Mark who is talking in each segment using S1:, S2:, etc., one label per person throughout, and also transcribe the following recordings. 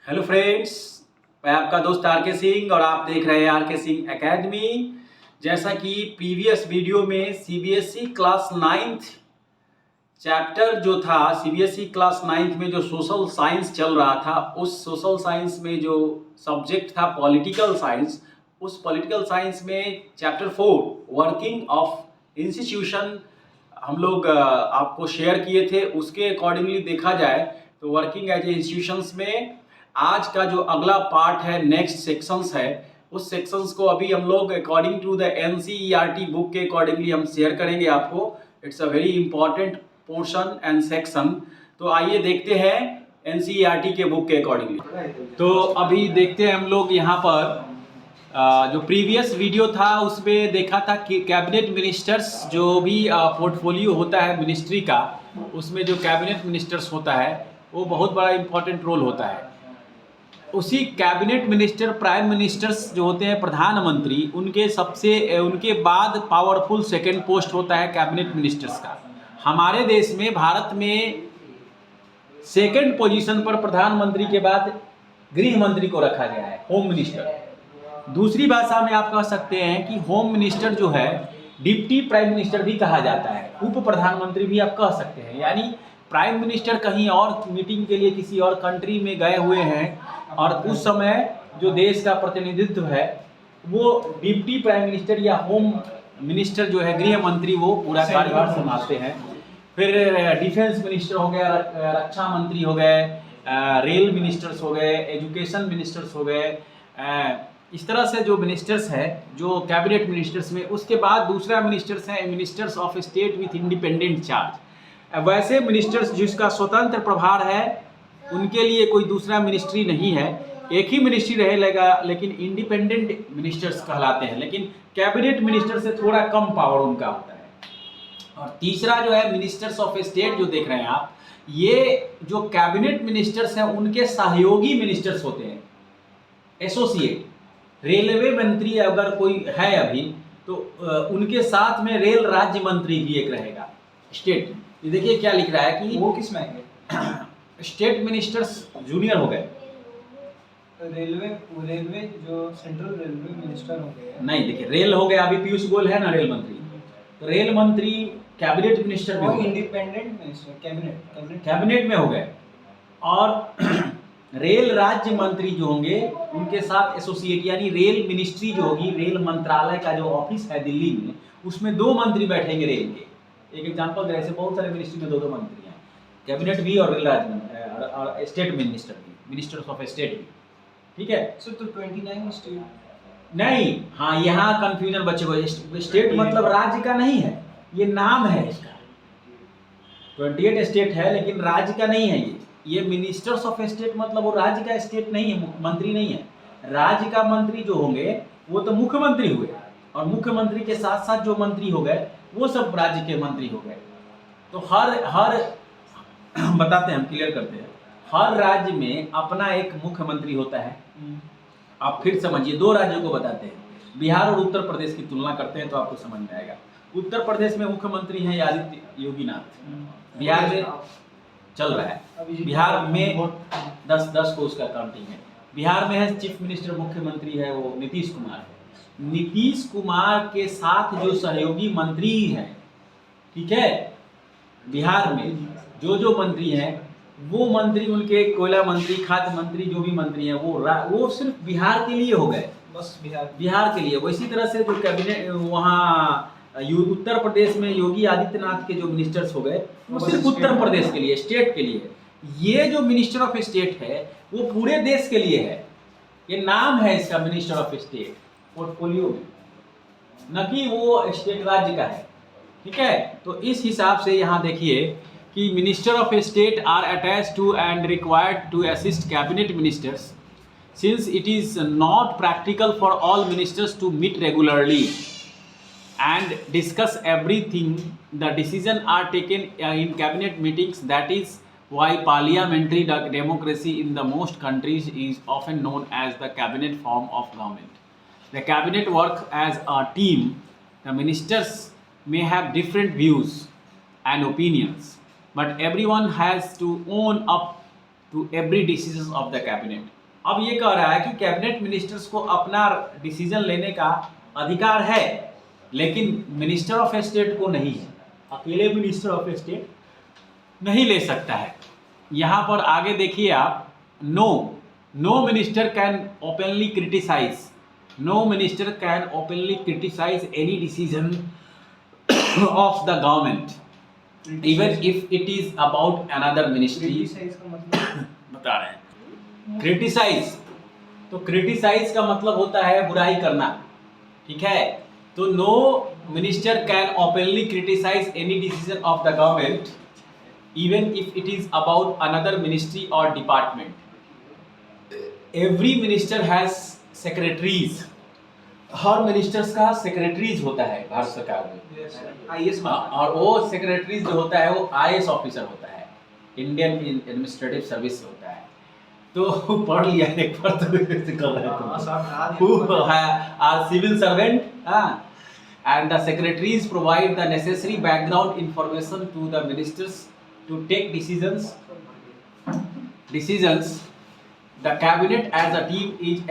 S1: Hello friends, मैं आपका दोस्त आर के सिंह और आप देख रहे हैं आर के सिंह एकेडमी। जैसा कि प्रीवियस वीडियो में सीबीएसई क्लास 9th चैप्टर जो था, सीबीएसई क्लास 9th में जो सोशल साइंस चल रहा था, उस सोशल साइंस में जो सब्जेक्ट था पॉलिटिकल साइंस, उस पॉलिटिकल साइंस में चैप्टर 4 वर्किंग ऑफ इंस्टीट्यूशन हम लोग आपको शेयर किए थे। उसके अकॉर्डिंगली देखा जाए तो वर्किंग एज ए इंस्टीट्यूशंस में आज का जो अगला पार्ट है, नेक्स्ट सेक्शंस है, उस सेक्शंस को अभी हम लोग according to the NCERT book के अकॉर्डिंगली हम शेयर करेंगे आपको। It's a very important portion and section. तो आइए देखते हैं एनसीईआरटी के बुक के अकॉर्डिंगली। तो अभी देखते हैं हम लोग यहाँ पर जो प्रीवियस वीडियो था उसमें देखा था कि कैबिनेट मिनिस्टर्स जो भी पोर्टफोलियो होता है मिनिस्ट्री का, उसमें जो कैबिनेट मिनिस्टर्स होता है वो बहुत बड़ा इंपॉर्टेंट रोल होता है। उसी कैबिनेट मिनिस्टर, प्राइम मिनिस्टर्स जो होते हैं प्रधानमंत्री, उनके बाद पावरफुल सेकंड पोस्ट होता है कैबिनेट मिनिस्टर्स का। हमारे देश में, भारत में सेकंड पोजीशन पर प्रधानमंत्री के बाद गृह मंत्री को रखा गया है, होम मिनिस्टर। दूसरी भाषा में आप कह सकते हैं कि होम मिनिस्टर जो है डिप्टी प्राइम मिनिस्टर भी कहा जाता है, उप प्रधानमंत्री भी आप कह सकते हैं। यानी प्राइम मिनिस्टर कहीं और मीटिंग के लिए किसी और कंट्री में गए हुए हैं और उस समय जो देश का प्रतिनिधित्व है वो डिप्टी प्राइम मिनिस्टर या होम मिनिस्टर जो है, गृह मंत्री, वो पूरा कार्यभार संभालते हैं। फिर डिफेंस मिनिस्टर हो गया, रक्षा मंत्री हो गए, रेल मिनिस्टर्स हो गए, एजुकेशन मिनिस्टर्स हो गए। इस तरह से जो मिनिस्टर्स हैं, जो कैबिनेट मिनिस्टर्स में, उसके बाद दूसरा मिनिस्टर्स हैं ministers of state with independent charge. वैसे मिनिस्टर्स जिसका स्वतंत्र प्रभार है उनके लिए कोई दूसरा मिनिस्ट्री नहीं है, एक ही मिनिस्ट्री रहेगा, लेकिन इंडिपेंडेंट मिनिस्टर्स कहलाते हैं। लेकिन कैबिनेट मिनिस्टर से थोड़ा कम पावर उनका होता है। और तीसरा जो है मिनिस्टर्स ऑफ स्टेट जो देख रहे हैं आप, ये जो कैबिनेट मिनिस्टर्स हैं उनके सहयोगी मिनिस्टर्स होते हैं, एसोसिएट। रेलवे मंत्री अगर कोई है अभी तो उनके साथ में रेल राज्य मंत्री भी एक रहेगा, स्टेट। ये देखिए क्या लिख रहा है कि
S2: वो किस में आएंगे?
S1: स्टेट मिनिस्टर्स जूनियर हो गए।
S2: रेलवे जो सेंट्रल रेलवे मिनिस्टर हो गए
S1: नहीं, देखिए रेल हो गया, अभी पीयूष गोयल है ना रेल मंत्री, तो रेल मंत्री कैबिनेट मिनिस्टर में,
S2: इंडिपेंडेंट मिनिस्टर
S1: कैबिनेट में हो गए। और रेल राज्य मंत्री जो होंगे उनके साथ एसोसिएट, यानी रेल मिनिस्ट्री जो होगी, रेल मंत्रालय का जो ऑफिस है दिल्ली में, उसमें 2 मंत्री बैठेंगे रेल के। एक एग्जांपल दे, ऐसे बहुत सारे मिनिस्ट्री में 2 मंत्री हैं, कैबिनेट भी और रेल राज्य और स्टेट मिनिस्टर भी, मिनिस्टर्स ऑफ स्टेट भी। ठीक है
S2: सो तो 29 स्टेट
S1: नहीं, हाँ यहाँ कंफ्यूजन बच्चे को, स्टेट मतलब राज्य का नहीं है, ये नाम है इसका। 28 स्टेट है लेकिन राज्य का नहीं है ये मिनिस्टर्स ऑफ स्टेट मतलब वो राज्य का स्टेट नहीं है, मंत्री नहीं है। राज्य का मंत्री जो होंगे वो तो मुख्यमंत्री हुए, और मुख्यमंत्री के साथ साथ जो मंत्री हो गए वो सब राज्य के मंत्री हो गए। तो हर बताते हैं, हम क्लियर करते हैं। हर राज्य में अपना एक मुख्यमंत्री होता है। आप फिर समझिए, 2 राज्यों को बताते हैं, बिहार और उत्तर प्रदेश की तुलना करते हैं तो आपको समझ में आएगा। उत्तर प्रदेश में मुख्यमंत्री हैं आदित्य योगी नाथ, बिहार में चल रहा है, बिहार में 10 को उसका काउंटिंग है। बिहार में है चीफ मिनिस्टर, मुख्यमंत्री है वो नीतीश कुमार है। नीतीश कुमार के साथ जो सहयोगी मंत्री हैं, ठीक है, बिहार में जो मंत्री हैं वो मंत्री, उनके कोयला मंत्री, खाद्य मंत्री, जो भी मंत्री हैं वो सिर्फ बिहार के लिए हो गए,
S2: बस
S1: बिहार के लिए। वो इसी तरह से जो कैबिनेट वहाँ उत्तर प्रदेश में योगी आदित्यनाथ के जो मिनिस्टर्स हो गए वो सिर्फ उत्तर प्रदेश के लिए, स्टेट के लिए। ये जो मिनिस्टर ऑफ स्टेट है वो पूरे देश के लिए है, ये नाम है इसका, मिनिस्टर ऑफ स्टेट, पोर्टफोलियो में, न कि वो स्टेट राज्य का है। ठीक है, तो इस हिसाब से यहाँ देखिए कि minister of state are attached to and required to assist cabinet ministers since it is not practical for all ministers to meet regularly and discuss everything. The decision are taken in cabinet meetings. That is why parliamentary democracy in the most countries is often known as the cabinet form of government. The cabinet works as a team. The ministers may have different views and opinions, but everyone has to own up to every decision of the cabinet. अब ये कह रहा है कि cabinet ministers को अपना decision लेने का अधिकार है, लेकिन मिनिस्टर ऑफ स्टेट को नहीं है। अकेले मिनिस्टर ऑफ स्टेट नहीं ले सकता है। यहाँ पर आगे देखिए आप, no minister can openly criticise, no minister can openly criticise any decision of the government even if it is about another ministry.
S2: Criticise का मतलब
S1: बता रहे हैं क्रिटिसाइज, तो क्रिटिसाइज का मतलब होता है बुराई करना, ठीक है। तो no minister can openly criticise any decision of the government even if it is about another ministry और department. Every minister has secretaries, हर मिनिस्टर्स का सेक्रेटरीज होता है भारत सरकार में।
S2: आईएएस
S1: और वो सेक्रेटरीज जो होता है वो आईएएस ऑफिसर होता है, इंडियन एडमिनिस्ट्रेटिव सर्विस से होता है। तो पढ़ लिया एक बार तो कर रहे हैं are civil servant and the secretaries provide the necessary background information to the ministers to take decisions. The cabinet as a team is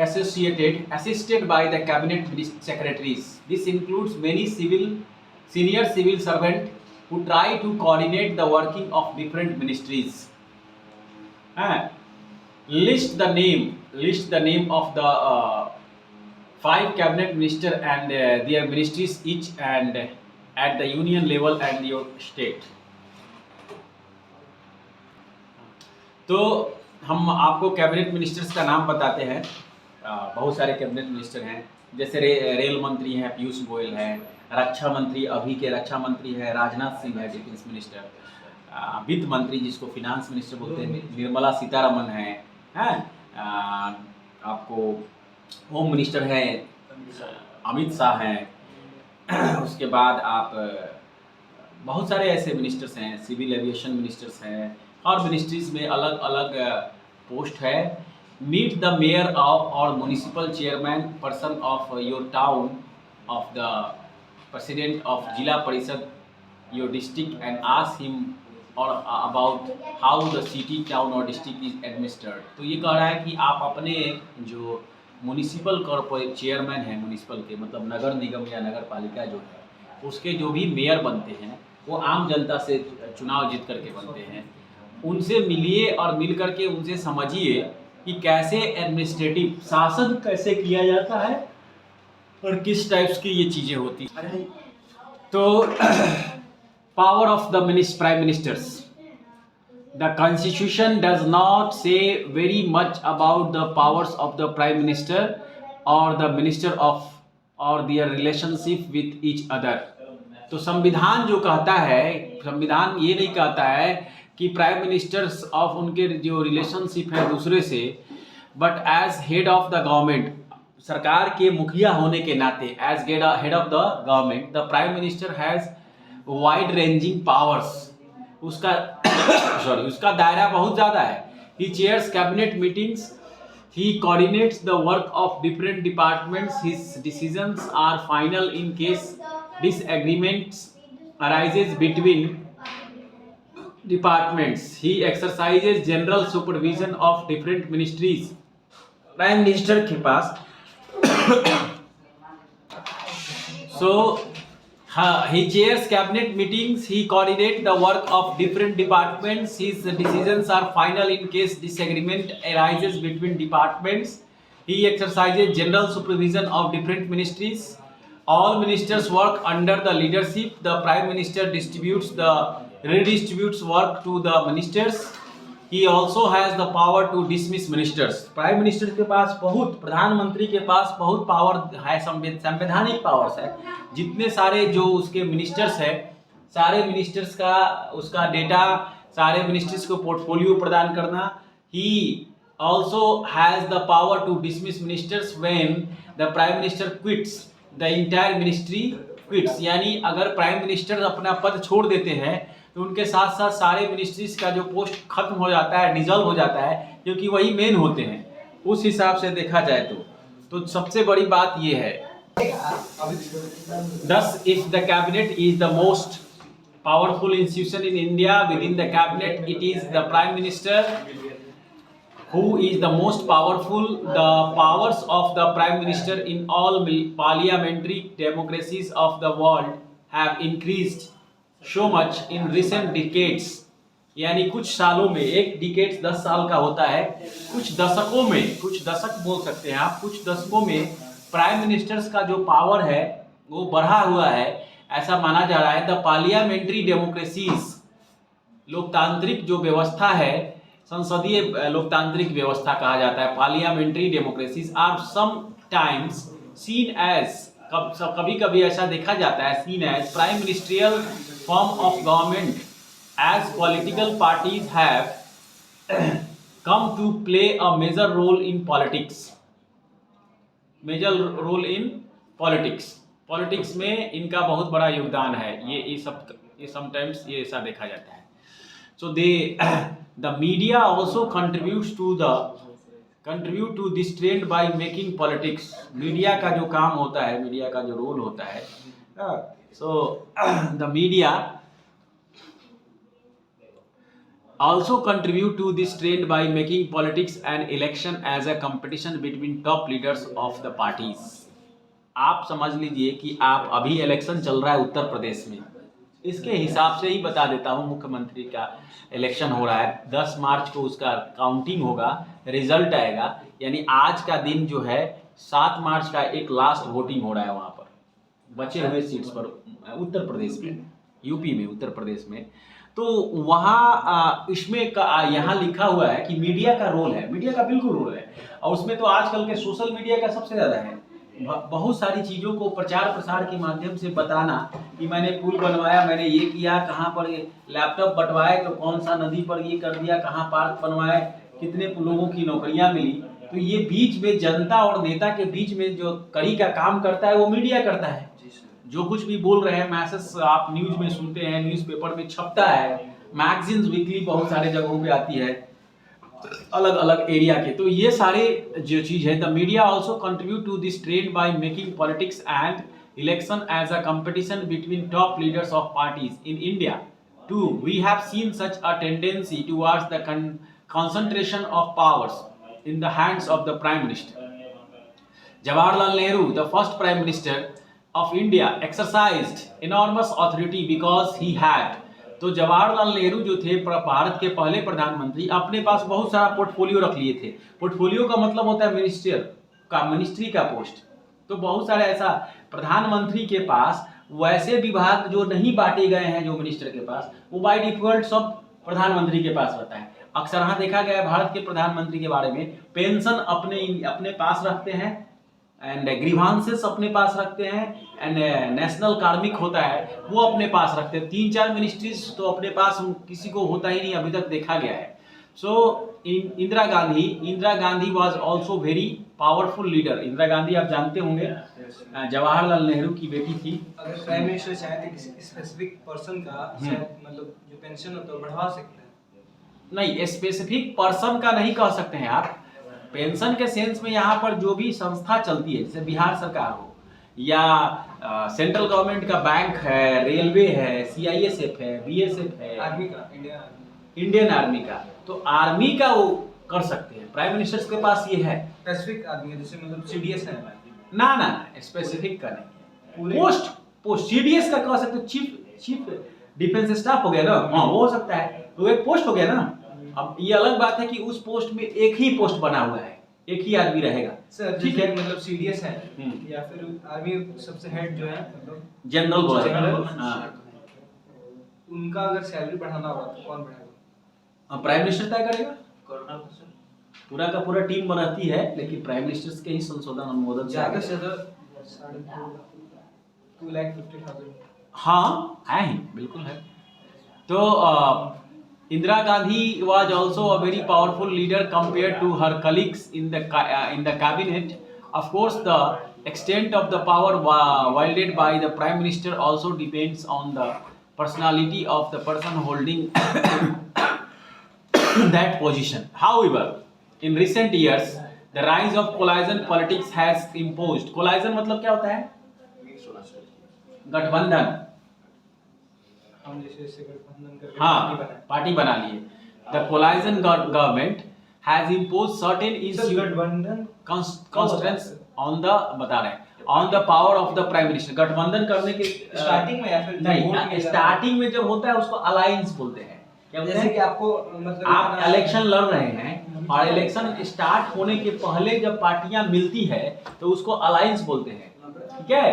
S1: assisted by the cabinet secretaries. This includes many senior civil servants who try to coordinate the working of different ministries. List the name of the 5 cabinet minister and their ministries each and at the union level and your state. तो हम आपको cabinet ministers का नाम बताते हैं। बहुत सारे cabinet minister हैं, जैसे रेल मंत्री हैं पीयूष गोयल हैं, रक्षा मंत्री अभी के रक्षा मंत्री है राजनाथ सिंह है डिफेंस मिनिस्टर, वित्त मंत्री जिसको फिनांस मिनिस्टर बोलते हैं निर्मला सीतारमन है, आपको होम मिनिस्टर है अमित शाह हैं, उसके बाद आप बहुत सारे ऐसे मिनिस्टर्स हैं, सिविल एविएशन मिनिस्टर्स हैं, और मिनिस्ट्रीज में अलग अलग पोस्ट है। Meet the mayor of or municipal chairman person of your town of the president of zila parishad your district and ask him or about how the city town or district is administered. तो ये कह रहा है कि आप अपने जो म्यूनिसिपल कॉर्पोरेट चेयरमैन है, म्यूनिसिपल के मतलब नगर निगम या नगर पालिका जो है उसके जो भी मेयर बनते हैं वो आम जनता से चुनाव जीत करके बनते हैं। उनसे मिलिए और मिल करके उनसे समझिए कि कैसे एडमिनिस्ट्रेटिव शासन कैसे किया जाता है और किस टाइप्स की ये चीज़ें होती हैं। तो power of the prime ministers, the constitution does not say very much about the powers of the prime minister or the minister of or their relationship with each other. तो संविधान जो कहता है, संविधान ये नहीं कहता है कि प्राइम मिनिस्टर्स ऑफ उनके जो रिलेशनशिप है दूसरे से, but as head of the government, सरकार के मुखिया होने के नाते as head of the government the prime minister has wide ranging powers. उसका उसका दायरा बहुत ज़्यादा है। He chairs cabinet meetings, he coordinates the work of different departments, his decisions are final in case disagreements arises between departments. He exercises general supervision of different ministries. Prime Minister के पास he chairs cabinet meetings, he coordinates the work of different departments, his decisions are final in case disagreement arises between departments. He exercises general supervision of different ministries. All ministers work under the leadership. The prime minister redistributes work to the ministers. He also has the power to dismiss ministers. Prime minister के पास बहुत, प्रधानमंत्री के पास बहुत power है, संवैधानिक powers है। जितने सारे जो उसके मिनिस्टर्स है, सारे मिनिस्टर्स का उसका डेटा, सारे मिनिस्टर्स को पोर्टफोलियो प्रदान करना। He also has the power to dismiss ministers when the prime minister quits. The entire ministry quits, यानी अगर प्राइम मिनिस्टर अपना पद छोड़ देते हैं तो उनके साथ साथ सारे मिनिस्ट्रीज का जो पोस्ट खत्म हो जाता है, डिजॉल्व हो जाता है, क्योंकि वही मेन होते हैं। उस हिसाब से देखा जाए तो सबसे बड़ी बात ये है। Thus, if the cabinet is the most powerful institution in India, within the cabinet it is the prime minister who is the most powerful? The powers of the prime minister in all parliamentary democracies of the world have increased so much in recent decades. यानी कुछ सालों में, एक decades 10 साल का होता है, कुछ दशकों में, कुछ दशक बोल सकते हैं आप, कुछ दशकों में प्राइम मिनिस्टर्स का जो पावर है वो बढ़ा हुआ है, ऐसा माना जा रहा है। द पार्लियामेंट्री डेमोक्रेसीज, लोकतांत्रिक जो व्यवस्था है, संसदीय लोकतांत्रिक व्यवस्था कहा जाता है, parliamentary democracies are sometimes seen as, कभी कभी ऐसा देखा जाता है, seen as prime ministerial form of government as political parties have come to play a major role in politics. Major role in politics, politics में इनका बहुत बड़ा योगदान है, ये समटाइम्स ये ऐसा देखा जाता है। So the media also contribute to this trend by making politics. Media का जो काम होता है, मीडिया का जो रोल होता है, so the media also contribute to this trend by making politics and election as a competition between top leaders of the parties. आप समझ लीजिए कि आप अभी इलेक्शन चल रहा है उत्तर प्रदेश में, इसके हिसाब से ही बता देता हूँ, मुख्यमंत्री का इलेक्शन हो रहा है, 10 मार्च को उसका काउंटिंग होगा, रिजल्ट आएगा, यानी आज का दिन जो है 7 मार्च का एक लास्ट वोटिंग हो रहा है वहाँ पर बचे हुए सीट्स पर उत्तर प्रदेश में, यूपी में, उत्तर प्रदेश में। तो वहाँ इसमें यहाँ लिखा हुआ है कि मीडिया का रोल है, मीडिया का बिल्कुल रोल है, और उसमें तो आजकल के सोशल मीडिया का सबसे ज़्यादा है। बहुत सारी चीज़ों को प्रचार प्रसार के माध्यम से बताना कि मैंने पुल बनवाया, मैंने ये किया, कहाँ पर लैपटॉप बंटवाए तो कौन सा नदी पर ये कर दिया, कहाँ पार्क बनवाए, कितने लोगों की नौकरियां मिली। तो ये बीच में जनता और नेता के बीच में जो कड़ी का काम करता है वो मीडिया करता है। जो कुछ भी बोल रहे हैं, मैसेज आप न्यूज में सुनते हैं, न्यूज़पेपर में छपता है, मैगजीन्स वीकली बहुत सारे जगहों पे आती है, अलग अलग एरिया के। तो ये सारे जो चीज है, the media also contribute to this trend by making politics and election as a competition between top leaders of parties in India too we have seen such a tendency towards the concentration of powers in the hands of the prime minister. Jawaharlal Nehru, the first prime minister of India, exercised enormous authority because he had, तो जवाहरलाल नेहरू जो थे भारत के पहले प्रधानमंत्री, अपने पास बहुत सारा portfolio रख लिए थे। पोर्टफोलियो का मतलब होता है मिनिस्ट्री का पोस्ट। तो बहुत सारे ऐसा प्रधानमंत्री के पास वैसे विभाग जो नहीं बांटे गए हैं, जो मिनिस्टर के पास, वो बाय डिफॉल्ट सब प्रधानमंत्री के पास रहता है। अक्सर यहाँ देखा गया है भारत के प्रधानमंत्री के बारे में, पेंशन अपने पास रखते हैं, एंड ग्रीवांसेस अपने पास रखते हैं, एंड नेशनल कार्मिक होता है वो अपने पास रखते हैं। 3-4 मिनिस्ट्रीज तो अपने पास किसी को होता ही नहीं, अभी तक देखा गया है। So Indira Gandhi was also very powerful leader. Indira Gandhi आप जानते होंगे, जवाहरलाल नेहरू की बेटी थी।
S2: अगर प्राइम मिनिस्टर चाहे तो किसी स्पेसिफिक पर्सन का मतलब जो पेंशन होता है बढ़वा सकते हैं?
S1: नहीं, स्पेसिफिक पर्सन का नहीं कह सकते हैं आप। पेंशन के सेंस में यहाँ पर जो भी संस्था चलती है, जैसे बिहार सरकार हो या सेंट्रल गवर्नमेंट का बैंक है, रेलवे है, CISF है, BSF है,
S2: आर्मी का,
S1: इंडियन आर्मी का, तो आर्मी का वो कर सकते हैं। प्राइम मिनिस्टर के पास ये है।
S2: स्पेसिफिक आदमी जैसे मतलब CDS है
S1: ना स्पेसिफिक का नहीं, पोस्ट CDS का कह सकते हो, चीफ डिफेंस स्टाफ हो गया ना, हाँ वो हो सकता है, तो एक पोस्ट हो गया ना। अब ये अलग बात है कि उस पोस्ट में एक ही पोस्ट बना हुआ है, एक ही आदमी रहेगा।
S2: सर ठीक है, मतलब CDS है या फिर आर्मी सबसे हेड जो है मतलब
S1: जनरल
S2: उनका अगर सैलरी बढ़ाना होगा तो कौन बढ़ाएगा?
S1: प्राइम मिनिस्टर तय करेगा। पूरा का पूरा टीम बनाती है, लेकिन प्राइम मिनिस्टर के ही संशोधन अनुमोदन
S2: ज्यादा से ज्यादा 2,50,000।
S1: हाँ है ही, बिल्कुल है। तो Indira Gandhi was also a very powerful leader compared to her colleagues in the cabinet. Of course, the extent of the power wielded by the prime minister also depends on the personality of the person holding that position. However, in recent years, the rise of coalition politics has imposed. Coalition मतलब क्या होता है? गठबंधन। हाँ, party बना लिए। The coalition government has imposed certain
S2: sir गठबंधन
S1: constraints on the बता रहे हैं on the power of the prime minister। गठबंधन करने के
S2: स्टार्टिंग में या फिर
S1: नहीं, स्टार्टिंग में जब होता है उसको अलायंस बोलते हैं। क्या बोलते
S2: जैसे
S1: हैं
S2: कि आपको मतलब
S1: आप इलेक्शन लड़ रहे हैं और इलेक्शन स्टार्ट होने के पहले जब पार्टियां मिलती है तो उसको अलायंस बोलते हैं, ठीक है।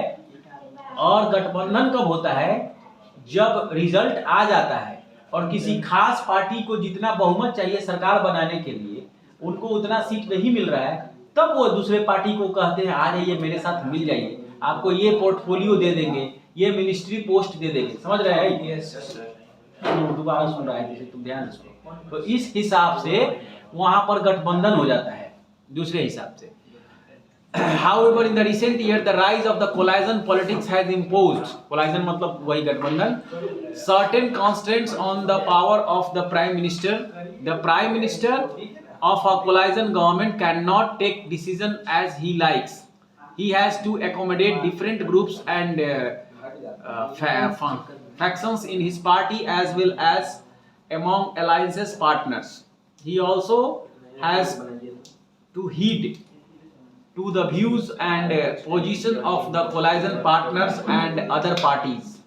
S1: और गठबंधन कब होता है, जब रिजल्ट आ जाता है और किसी खास पार्टी को जितना बहुमत चाहिए सरकार बनाने के लिए उनको उतना सीट नहीं मिल रहा है, तब वो दूसरे पार्टी को कहते हैं आ जाइए मेरे साथ मिल जाइए, आपको ये पोर्टफोलियो दे देंगे, ये मिनिस्ट्री पोस्ट दे देंगे। समझ रहे हैं?
S2: यस
S1: दोबारा सुन रहा है जैसे तुम ध्यान से सुनो। तो इस हिसाब से वहां पर गठबंधन हो जाता है दूसरे हिसाब से। However, in the recent year, the rise of the coalition politics has imposed, coalition मतलब वही गठबंधन, certain constraints on the power of the prime minister. The prime minister of a coalition government cannot take decision as he likes. He has to accommodate different groups and factions in his party as well as among alliances partners. He also has to heed to the views and position of the coalition partners and other parties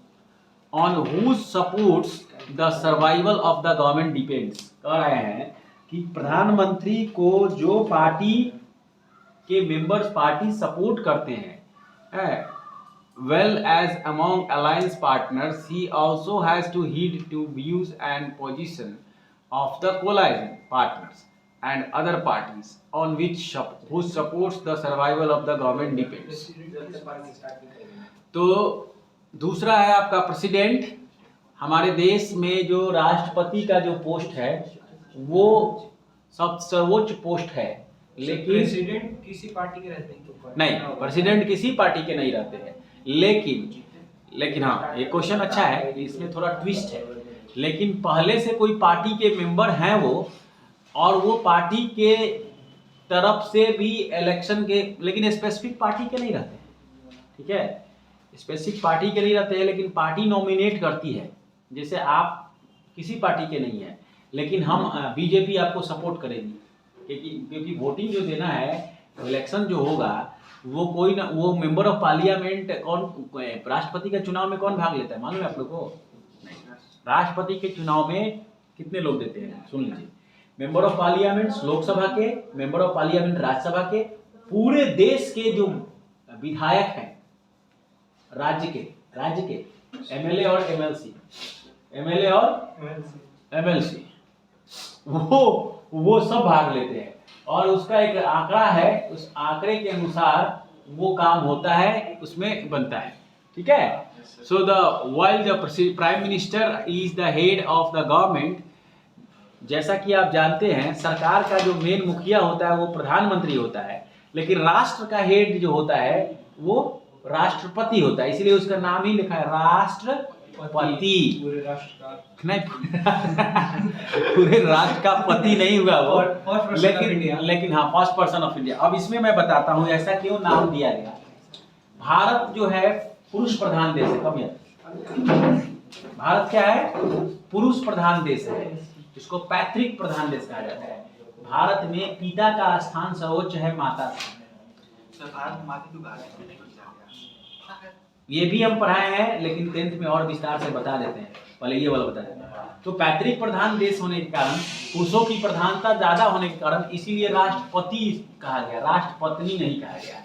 S1: on whose supports the survival of the government depends। कह रहे हैं कि प्रधानमंत्री को जो party के members party support करते हैं, well as among alliance partners, he also has to heed to views and position of the coalition partners and other parties on which whose supports the survival of the government depends। तो दूसरा है आपका president. हमारे देश में जो राष्ट्रपति का जो पोस्ट है वो सब सर्वोच्च पोस्ट है, लेकिन
S2: प्रेसिडेंट किसी पार्टी के रहते हैं तो
S1: नहीं, प्रेसिडेंट किसी पार्टी के नहीं रहते हैं, लेकिन हाँ ये क्वेश्चन अच्छा है, इसमें थोड़ा ट्विस्ट है। लेकिन पहले से कोई पार्टी के मेंबर हैं वो, और वो पार्टी के तरफ से भी इलेक्शन के, लेकिन स्पेसिफिक पार्टी के नहीं रहते हैं, ठीक है। स्पेसिफिक पार्टी के नहीं रहते हैं, लेकिन पार्टी नॉमिनेट करती है। जैसे आप किसी पार्टी के नहीं है लेकिन हम बीजेपी आपको सपोर्ट करेगी, क्योंकि वोटिंग जो देना है, इलेक्शन जो होगा वो कोई ना, वो मेंबर ऑफ पार्लियामेंट कौन, राष्ट्रपति का चुनाव में कौन भाग लेता है मालूम है आप लोग को? राष्ट्रपति के चुनाव में कितने लोग देते हैं सुन लीजिए। मेंबर ऑफ पार्लियामेंट लोकसभा के, मेंबर ऑफ पार्लियामेंट राज्यसभा के, पूरे देश के जो विधायक हैं राज्य के एमएलए और एमएलसी वो सब भाग लेते हैं, और उसका एक आंकड़ा है, उस आंकड़े के अनुसार वो काम होता है, उसमें बनता है, ठीक है। सो while the prime minister is the head of the government, जैसा कि आप जानते हैं सरकार का जो मेन मुखिया होता है वो प्रधानमंत्री होता है, लेकिन राष्ट्र का हेड जो होता है वो राष्ट्रपति होता है, इसलिए उसका नाम ही लिखा है राष्ट्रपति।
S2: पूरे राष्ट्र का
S1: नहीं पूरे राष्ट्र का पति नहीं हुआ वो, लेकिन हाँ फर्स्ट पर्सन ऑफ इंडिया। अब इसमें मैं बताता हूँ ऐसा क्यों नाम दिया गया। भारत जो है पुरुष प्रधान देश है, कम भारत क्या है, पुरुष प्रधान देश है, इसको पैतृक प्रधान देश कहा जाता है। भारत में पिता का स्थान सर्वोच्च है माता से। ये भी हम पढ़ाए हैं, लेकिन 10th में और विस्तार से बता देते हैं, पहले ये वाला बता देते हैं। तो पैतृक प्रधान देश होने के कारण, पुरुषों की प्रधानता ज्यादा होने के कारण इसीलिए राष्ट्रपति कहा गया, राष्ट्रपत्नी नहीं कहा गया।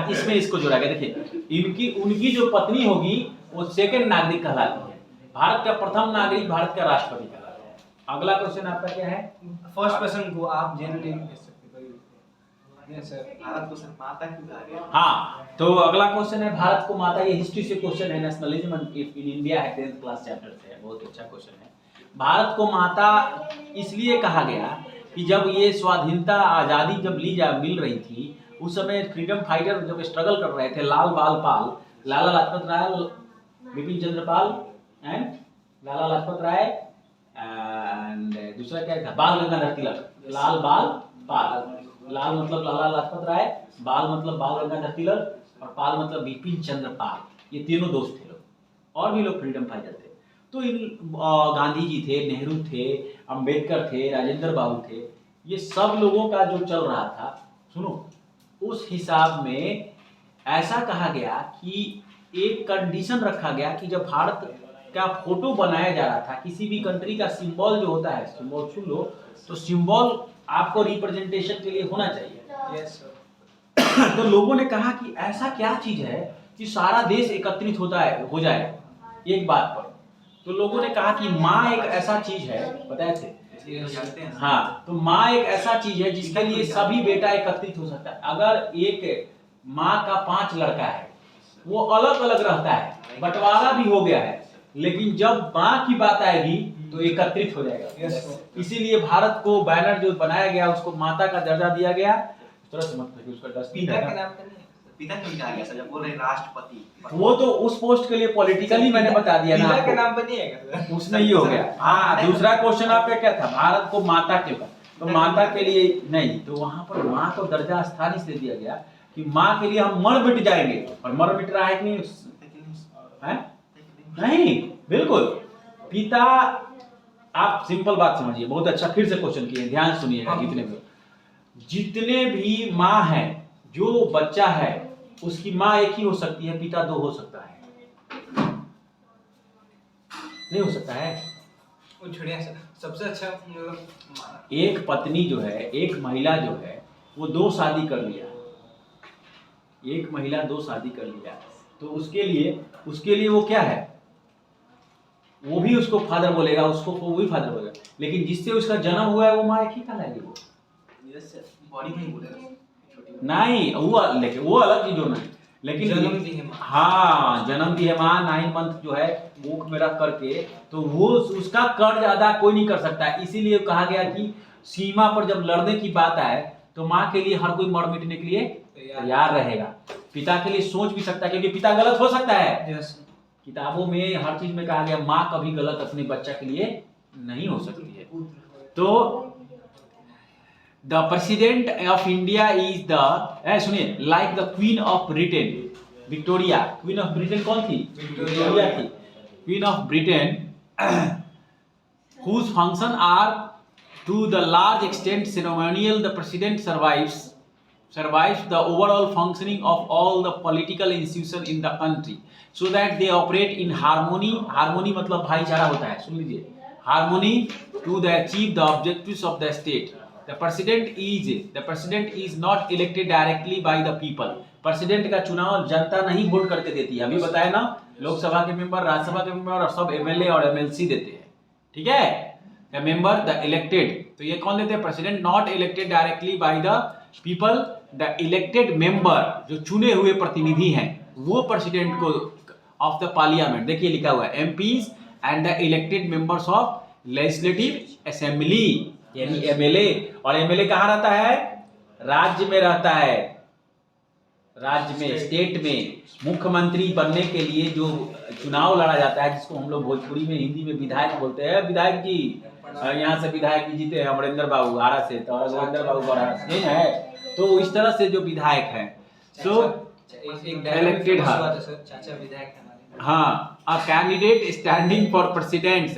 S1: इसमें इसको जोड़ा गया। देखिए उनकी जो पत्नी होगी वो सेकंड नागरिक कहलाती है, भारत का प्रथम नागरिक भारत का राष्ट्रपति कहलाता है। अगला क्वेश्चन आपका क्या है?
S2: फर्स्ट पर्सन को आप जनरली कह सकते हैं सर, भारत को सर माता क्यों कहा गया?
S1: हाँ, तो अगला क्वेश्चन है भारत को माता। ये हिस्ट्री से क्वेश्चन है, नेशनलिज्म इन इंडिया है, 10th क्लास चैप्टर से है, बहुत अच्छा क्वेश्चन है। भारत को माता इसलिए कहा गया कि जब ये स्वाधीनता आजादी जब मिल रही थी, उस समय फ्रीडम फाइटर जब स्ट्रगल कर रहे थे, लाला लाजपत राय, बिपिन चंद्र पाल एंड लाला लाजपत राय एंड दूसरा क्या था, बाल गंगाधर तिलक। लाल मतलब लाला लाजपत राय, बाल मतलब बाल गंगाधर तिलक, और पाल मतलब बिपिन चंद्र पाल। ये तीनों दोस्त थे लोग, और भी लोग फ्रीडम फाइटर थे। तो इन गांधी जी थे, नेहरू थे, अंबेडकर थे, राजेंद्र बाबू थे, ये सब लोगों का जो चल रहा था, सुनो, उस हिसाब में ऐसा कहा गया कि एक कंडीशन रखा गया कि जब भारत का फोटो बनाया जा रहा था, किसी भी कंट्री का सिंबल जो होता है, सिंबल सुन लो, तो सिंबल आपको रिप्रेजेंटेशन के लिए होना चाहिए।
S2: Yes sir.
S1: तो लोगों ने कहा कि ऐसा क्या चीज है कि सारा देश एकत्रित होता है हो जाए एक बात पर। तो लोगों ने कहा कि माँ एक ऐसा चीज है, बताए थे, हाँ, तो माँ एक ऐसा चीज है जिसके लिए सभी बेटा एकत्रित हो सकता है। अगर एक माँ का 5 लड़का है, वो अलग अलग रहता है, बंटवारा भी हो गया है, लेकिन जब माँ की बात आएगी तो एकत्रित हो जाएगा। इसीलिए भारत को बैनर जो बनाया गया उसको माता का दर्जा दिया गया। इस तरह से मत कहिए, उसका डस्टबिन
S2: पिता
S1: है
S2: के
S1: ना।
S2: नाम पे नहीं,
S3: पिता क्यों कहा गया सर, जब बोल रहे हैं राष्ट्रपति?
S1: वो तो उस पोस्ट के लिए पॉलिटिकली मैंने बता दिया ना
S2: पिता के
S1: आपको।
S2: नाम पे नहीं है क्या?
S1: उसमें ये हो गया। हाँ, दूसरा क्वेश्चन आपका क्या था, भारत को माता क्यों कहा? तो माता के लिए नहीं, तो वहां पर माँ को दर्जा स्थान इसलिए दिया गया कि माँ के लिए हम मर मिट जाएंगे, और मर मिट रहा है कि नहीं है? नहीं, बिल्कुल। पिता, आप सिंपल बात समझिए, बहुत अच्छा फिर से क्वेश्चन किए, ध्यान सुनिएगा। जितने भी माँ है, जो बच्चा है उसकी माँ एक ही हो सकती है, पिता 2 हो सकता है, नहीं हो सकता है।
S2: वो छोड़िए सर, सबसे अच्छा मतलब
S1: एक पत्नी जो है, एक महिला जो है, वो 2 शादी कर लिया, एक महिला 2 शादी कर लिया, तो उसके लिए वो क्या है, वो भी उसको फादर बोलेगा, उसको वो भी फादर बोलेगा, लेकिन जिससे उसका जन्म हुआ है वो माँ एक ही कहलाएगी। वो
S3: बॉडी में ही बोलेगा
S1: नहीं, वो अलग चीज होना है, लेकिन
S2: जन्म दी है माँ।
S1: हाँ, जन्म दी है माँ, 9 मंथ जो है मुख में रख करके, तो वो उसका कर्ज अदा कोई नहीं कर सकता है। इसीलिए कहा गया कि सीमा पर जब लड़ने की बात आए तो माँ के लिए हर कोई मर मिटने के लिए तैयार रहेगा। पिता के लिए सोच भी सकता है, क्योंकि पिता गलत हो सकता है।
S2: यस
S1: किताबों में हर चीज में कहा गया माँ कभी गलत अपने बच्चा के लिए नहीं हो सकती है। तो the president of India is the, सुनिए, like the queen of Britain, Victoria. Queen of Britain कौन थी? विक्टोरिया थी। Queen of Britain whose function are to the large extent ceremonial, the president survives the overall functioning of all the political institutions in the country, so that they operate in harmony मतलब भाईचारा होता है, सुन लीजिए, harmony to the achieve the objectives of the state. The president is not elected directly by the people. President का चुनाव जनता नहीं vote करके देती है, अभी बताया ना, लोकसभा के मेंबर, राज्यसभा के मेंबर और सब एमएलए और एमएलसी देते हैं, ठीक है। द मेंबर, द इलेक्टेड, तो ये कौन देते हैं? President not elected directly by the people, the elected member, जो चुने हुए प्रतिनिधि हैं, वो प्रेसिडेंट को ऑफ द पार्लियामेंट, देखिए लिखा हुआ है MPs and the elected members of legislative assembly, यानी एमएलए। और एमएलए कहाँ रहता है? राज्य में रहता है, राज्य में, स्टेट में। मुख्यमंत्री बनने के लिए जो चुनाव लड़ा जाता है, जिसको हम लोग भोजपुरी में, हिंदी में विधायक बोलते हैं, विधायक जी, यहाँ से विधायक जी जीते हैं अमरेंद्र बाबू आरा से, तो अमरेंद्र बाबू बड़ा नहीं है, तो इस तरह से जो विधायक है, तो इलेक्टेड,
S2: चाचा विधायक है हमारे।
S1: हाँ, a candidate standing for president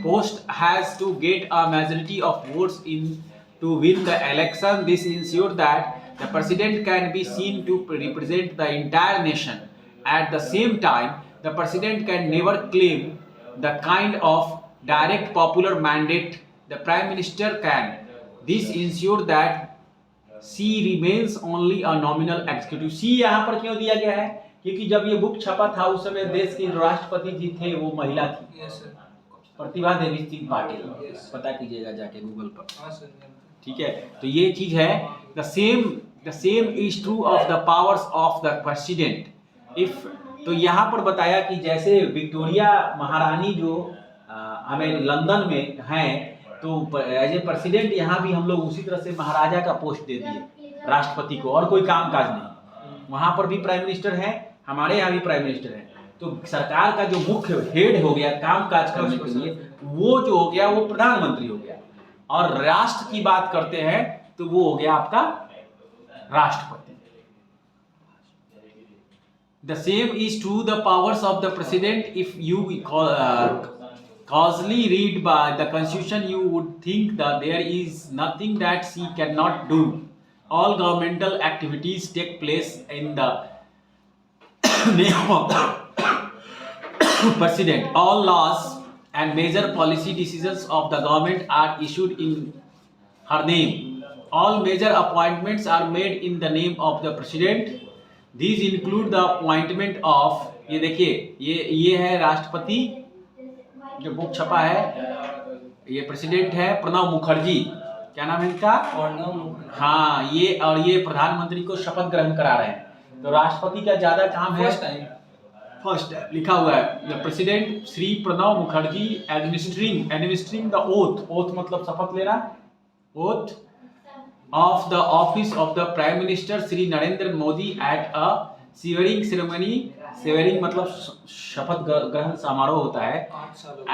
S1: post has to get a majority of votes in to win the election. This ensures that the president can be seen to represent the entire nation. At the same time, the president can never claim the kind of direct popular mandate the prime minister can. This ensures that C remains only a nominal executive. C यहाँ पर क्यों दिया गया है? क्योंकि जब ये book छपा था उस समय देश की राष्ट्रपति जी थे, वो महिला थी,
S2: yes sir.
S1: Pratibha Devi Singh Patil,
S2: Yes.
S1: पता कीजिएगा जाके गूगल पर,
S2: हाँ सर।
S1: ठीक है। तो ये चीज है, the same is true of the powers of the president if. तो यहाँ पर बताया कि जैसे विक्टोरिया महारानी जो हमें लंदन में हैं, तो एज ए प्रेसिडेंट यहाँ भी हम लोग उसी तरह से महाराजा का पोस्ट दे दिए राष्ट्रपति को, और कोई काम काज नहीं। वहाँ पर भी प्राइम मिनिस्टर है, हमारे यहाँ भी प्राइम मिनिस्टर है। तो सरकार का जो मुख्य हेड हो गया काम काज करने के लिए, वो जो हो गया वो प्रधानमंत्री हो गया। और राष्ट्र की बात करते हैं तो वो हो गया आपका राष्ट्रपति। The same is true the powers of the president if you causally read by the constitution, you would think that there is nothing that she cannot do. All governmental activities take place in the name of the president. All laws and major policy decisions of the government are issued in her name. All major appointments are made in the name of the president. These include the appointment of, ये देखिए, ये है राष्ट्रपति जो book छपा है, ये president है प्रणब मुखर्जी, क्या नाम है इनका? हाँ, ये और ये प्रधानमंत्री को शपथ ग्रहण करा रहे हैं। तो राष्ट्रपति का ज्यादा काम है, फर्स्ट टाइम लिखा हुआ है, the president Shri Pranab Mukherjee administering the oath मतलब शपथ लेना, oath of the office of the Prime Minister Shri Narendra Modi at a swearing ceremony. Swearing मतलब शपथ ग्रहण समारोह होता है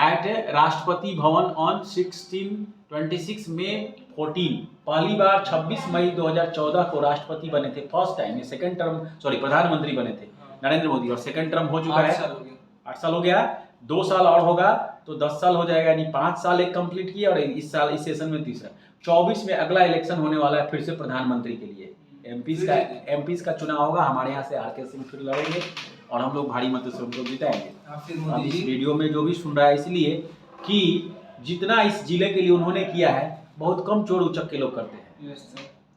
S1: at राष्ट्रपति भवन on 26 मई 14। पहली बार 26 मई 2014 को राष्ट्रपति बने थे, फर्स्ट टाइम। ये सेकंड टर्म प्रधानमंत्री बने थे नरेंद्र मोदी, और सेकंड टर्म हो चुका है, 8 साल हो गया, 2 साल और होगा तो 10 साल हो जाएगा, यानी 5 साल एक कंप्लीट किया, और इस साल इस सेशन में तीसरा। 24 में अगला इलेक्शन होने वाला है फिर से प्रधानमंत्री के लिए। एमपीज का चुनाव होगा, हमारे यहाँ से आरके सिंह फिर लड़ेंगे और हम लोग भारी मतों से उनको जिताएंगे। अब इस वीडियो में जो भी सुन रहा है, इसलिए कि जितना इस जिले के लिए उन्होंने किया है, बहुत कम चोर उचक्के लोग करते हैं।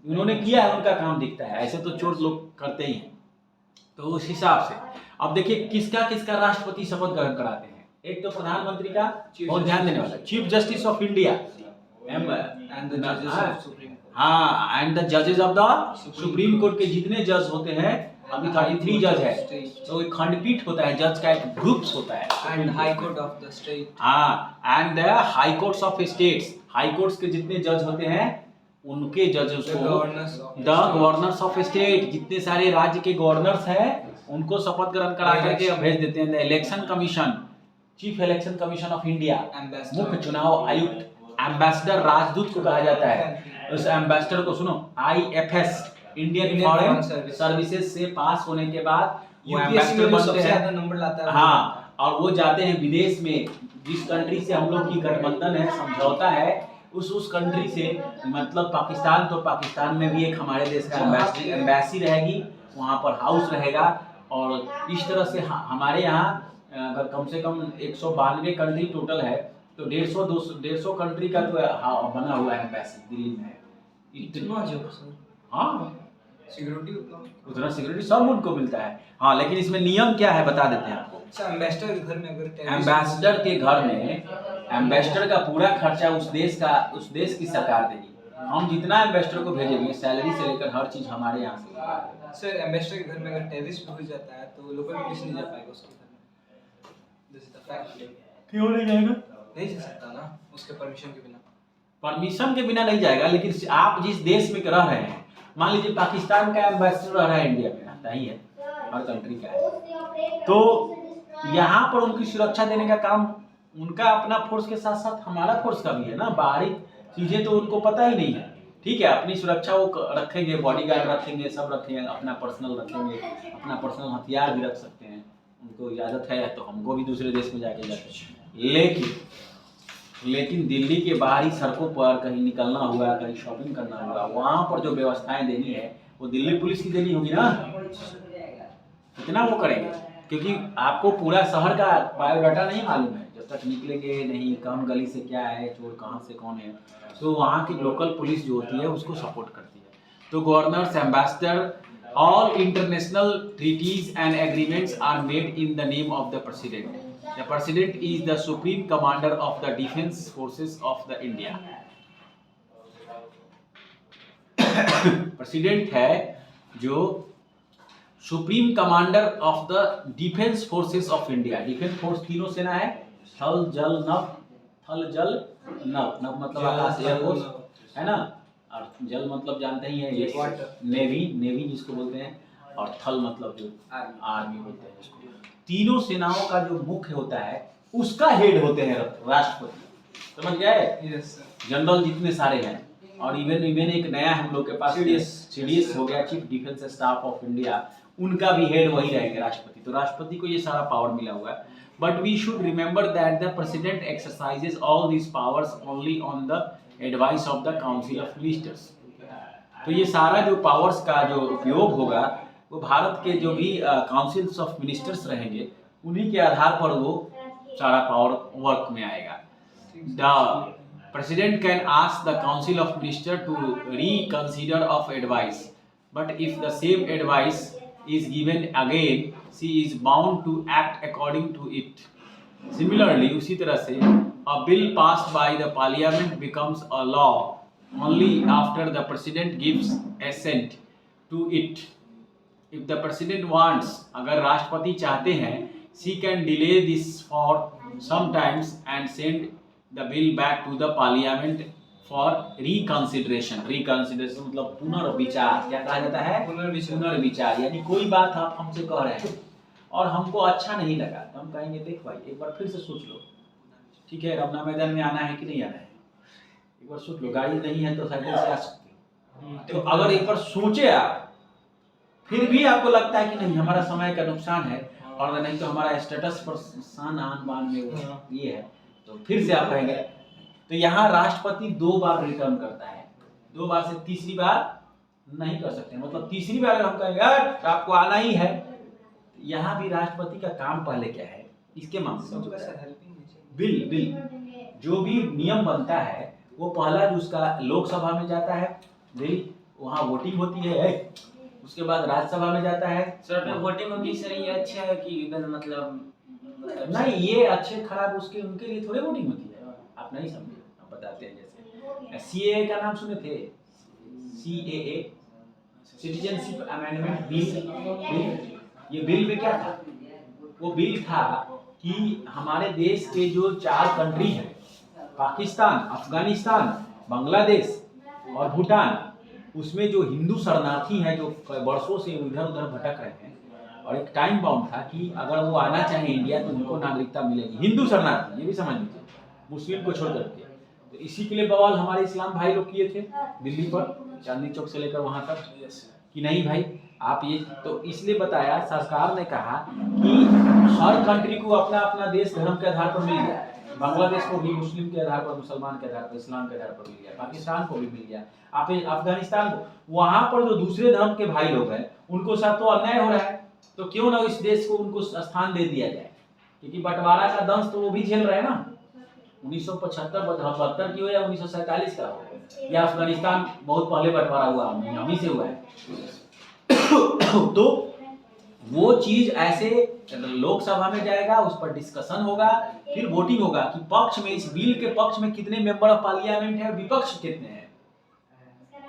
S1: उन्होंने किया है, उनका काम दिखता है, ऐसे तो चोर लोग करते ही हैं। तो उस हिसाब से अब देखिए किसका किसका राष्ट्रपति शपथ ग्रहण कराते हैं। एक तो प्रधानमंत्री का, बहुत ध्यान देने वाला, चीफ जस्टिस ऑफ इंडिया हाँ, एंड द जजेस ऑफ द सुप्रीम कोर्ट के जितने जज होते हैं, अभी 33 जज है, तो एक खंडपीठ होता है, जज का एक ग्रुप्स होता है,
S2: and high court of the state,
S1: हाँ, and the high courts of states. High courts के जितने जज होते हैं, उनके जजेस को द गवर्नर्स ऑफ स्टेट, जितने सारे राज्य के गवर्नर्स हैं, उनको शपथ ग्रहण करा करके भेज देते हैं। The election commission, chief election commission of India, मुख्य चुनाव आयुक्त, एम्बेसडर राजदूत को कहा जाता है। उस एम्बेसडर को सुनो, IFS इंडियन फॉरेन सर्विसेज से पास होने के बाद वो एम्बेसडर बनते हैं,
S2: नंबर लाता है,
S1: हाँ, और वो जाते हैं विदेश में, जिस कंट्री से हम लोग की गठबंधन है, समझौता है, उस कंट्री से, मतलब पाकिस्तान, तो पाकिस्तान में भी एक हमारे देश का एम्बेसी रहेगी, वहाँ पर हाउस रहेगा, और इस तरह से हमारे यहाँ अगर कम से कम 192 कंट्री टोटल है, तो 150 कंट्री का तो बना हुआ है एम्बेसी दिल्ली में।
S2: इतना जो
S1: हाँ,
S2: सिक्योरिटी
S1: उतना सिक्योरिटी सब उनको मिलता है। हाँ, लेकिन इसमें नियम क्या है बता देते हैं आपको।
S2: एम्बेसडर के घर में अगर
S1: एम्बेसडर के घर में एम्बेसडर का पूरा खर्चा उस देश की सरकार देगी। हम जितना एम्बेसडर को भेजेंगे, सैलरी से लेकर हर चीज हमारे यहाँ से होगा।
S2: सर, एम्बेसडर के घर में अगर टेररिस्ट हो जाता है तो लोकल पुलिस नहीं जा पाएगा उसके घर में। This is the fact.
S1: क्यों नहीं जाएगा?
S2: नहीं जा सकता ना, उसके परमिशन के बिना।
S1: परमिशन के बिना नहीं जाएगा, लेकिन आप जिस देश में रह रहे हैं, मान लीजिए पाकिस्तान का एम्बेसडर रह रहा है इंडिया में, रहता ही है, हर कंट्री का है, तो यहाँ पर उनकी सुरक्षा देने का काम उनका अपना फोर्स के साथ साथ हमारा फोर्स का भी है ना। बाहरी चीजें तो उनको पता ही नहीं है, ठीक है, अपनी सुरक्षा वो रखेंगे, बॉडीगार्ड रखेंगे, सब रखेंगे, अपना पर्सनल रखेंगे, अपना पर्सनल हथियार भी रख सकते हैं, उनको इजाजत है, तो हमको भी दूसरे देश में जाके जाते। लेकिन दिल्ली के बाहरी सड़कों पर कहीं निकलना हुआ, कहीं शॉपिंग करना हुआ, वहाँ पर जो व्यवस्थाएं देनी है वो दिल्ली पुलिस की देनी होगी ना। इतना वो करेंगे, क्योंकि आपको पूरा शहर का बायोडाटा नहीं मालूम है, जब तक निकलेंगे नहीं, कौन गली से क्या है, चोर कहाँ से कौन है, तो वहाँ की लोकल पुलिस जो होती है उसको सपोर्ट करती है। तो governors, ambassador, all international treaties and agreements are made in the name of the president. The President is the Supreme Commander of the Defense Forces of the India. President है जो supreme commander of the defence forces of India. Defence force तीनों सेना है, थल जल नभ, थल जल नभ, नभ मतलब आकाश, एयरफोर्स है ना, और जल मतलब जानते ही है, ये नेवी जिसको बोलते हैं, और थल मतलब जो आर्मी बोलते हैं उसको। तीनों सेनाओं का जो मुख्य होता है उसका हेड होते हैं राष्ट्रपति, समझ गए? जनरल जितने सारे हैं, और इवन एक नया हम लोग के पास सीडीएस हो गया, chief defence staff of India, उनका भी हेड वही रहेंगे राष्ट्रपति। तो राष्ट्रपति को ये सारा पावर मिला हुआ है। but we should remember that the president exercises all these powers only on the advice of the council of ministers. तो ये सारा जो पावर्स का जो उपयोग होगा वो भारत के जो भी काउंसिल्स ऑफ मिनिस्टर्स रहेंगे उन्हीं के आधार पर वो सारा पावर वर्क में आएगा. The President can ask the Council of Ministers to reconsider of advice, but if the same advice is given again, she is bound to act according to it. Similarly, उसी तरह से a bill passed by the Parliament becomes a law only after the President gives assent to it. If the President wants, अगर राष्ट्रपति चाहते हैं, she can delay this for some times and send the bill back to the parliament for reconsideration. Reconsideration मतलब पुनर्विचार. क्या कहा जाता है? पुनर्विचार. यानी कोई बात आप हमसे कह रहे हैं और हमको अच्छा नहीं लगा तो हम कहेंगे देख भाई एक बार फिर से सोच लो, ठीक है, रमना मैदान में आना है कि नहीं आना है, एक बार सोच लो. गाड़ी नहीं है तो साइकिल से आ सकते हो. तो अगर एक बार सोचे आप फिर भी आपको लगता है कि नहीं हमारा समय का नुकसान है और नहीं तो हमारा स्टेटस पर शान आन बान में ये है तो फिर से आप कहेंगे. तो यहाँ राष्ट्रपति 2 बार रिटर्न करता है, 2 बार से तीसरी बार नहीं कर सकते. मतलब तीसरी बार हम कहेंगे आपको आना ही है. यहाँ भी राष्ट्रपति का काम पहले क्या है इसके मामले में बिल जो भी नियम बनता है वो पहला जो उसका लोकसभा में जाता है बिल, वहाँ वोटिंग होती है, उसके बाद राज्यसभा में जाता है.
S4: सर वोटिंग होगी सर, ये अच्छा है कि मतलब
S1: नहीं ये अच्छे खराब उसके उनके लिए थोड़े वोटिंग होती है, आप नहीं समझे. हम बताते हैं जैसे सीएए का नाम सुने थे, सीएए सिटीजनशिप अमेंडमेंट बिल. ये बिल में क्या था? वो बिल था कि हमारे देश के जो 4 कंट्री हैं पाकिस्तान, अफगानिस्तान, बांग्लादेश और भूटान, उसमें जो हिंदू शरणार्थी हैं जो वर्षों से इधर उधर भटक रहे हैं और एक टाइम बाउंड था कि अगर वो आना चाहे इंडिया तो उनको नागरिकता मिलेगी. हिंदू शरणार्थी ये भी समझ लीजिए, मुस्लिम को छोड़ करके. तो इसी के लिए बवाल हमारे इस्लाम भाई लोग किए थे दिल्ली पर, चांदनी चौक से लेकर वहां तक कि नहीं भाई आप ये. तो इसलिए बताया सरकार ने कहा कि हर कंट्री को अपना अपना देश धर्म के आधार पर मिल गया. बांग्लादेश को भी मुस्लिम के आधार पर, मुसलमान के आधार पर, इस्लाम के आधार पर मिल गया. पाकिस्तान को भी मिल गया. आप अफगानिस्तान को, वहां पर जो दूसरे धर्म के भाई लोग हैं उनको साथ तो अन्याय हो रहा है तो क्यों ना इस देश को उनको स्थान दे दिया जाए, क्योंकि बंटवारा का दंश तो वो भी झेल रहे हैं ना. 1975 की हो या 1947 का हो या अफगानिस्तान बहुत पहले बंटवारा हुआ हम ही से हुआ है. तो वो चीज ऐसे लोकसभा में जाएगा, उस पर डिस्कशन होगा, फिर वोटिंग होगा कि पक्ष में इस बिल के पक्ष में कितने मेंबर ऑफ पार्लियामेंट है, विपक्ष कितने हैं.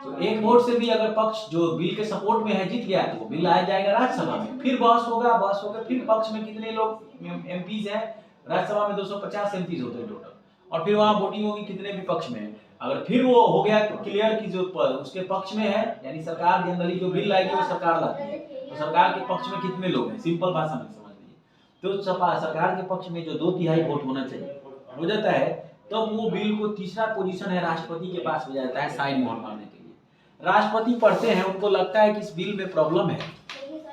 S1: तो एक वोट से भी अगर पक्ष जो बिल के सपोर्ट में है जीत गया तो वो बिल आ जाएगा राज्यसभा में, फिर बहस होगा फिर पक्ष में कितने लोग एमपीज हैं. राज्यसभा में 250 एमपीज होते हैं टोटल और फिर वहां वोटिंग होगी कितने विपक्ष में है. अगर फिर वो हो गया तो क्लियर की जो उसके पक्ष में है, यानी सरकार जनरली जो बिल लाएगी वो सरकार लाती है, तो सरकार के पक्ष में कितने लोग हैं, सिंपल भाषा में समझ लीजिए. तो सरकार के पक्ष में जो 2/3 वोट होना चाहिए हो जाता है, तब तो वो बिल को तीसरा पोजीशन है राष्ट्रपति के पास हो जाता है साइन मोहर मारने के लिए. राष्ट्रपति पढ़ते हैं, उनको लगता है कि इस बिल में प्रॉब्लम है.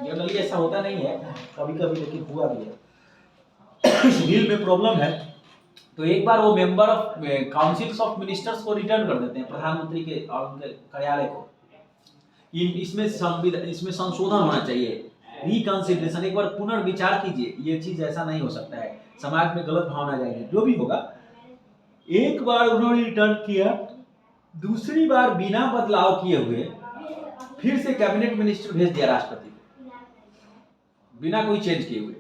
S1: जनरली ऐसा होता नहीं है, कभी कभी लेकिन हुआ भी है. इस बिल में प्रॉब्लम है तो एक बार वो member of councils of ministers को रिटर्न कर देते हैं प्रधानमंत्री के और उनके कार्यालय को. इसमें संशोधन होना चाहिए, रिकंसिडरेशन, एक बार पुनर्विचार कीजिए. ये चीज ऐसा नहीं हो सकता है, समाज में गलत भावना जाएगी, जो भी होगा. एक बार उन्होंने रिटर्न किया, दूसरी बार बिना बदलाव किए हुए फिर से कैबिनेट मिनिस्टर भेज दिया राष्ट्रपति को बिना कोई चेंज किए हुए.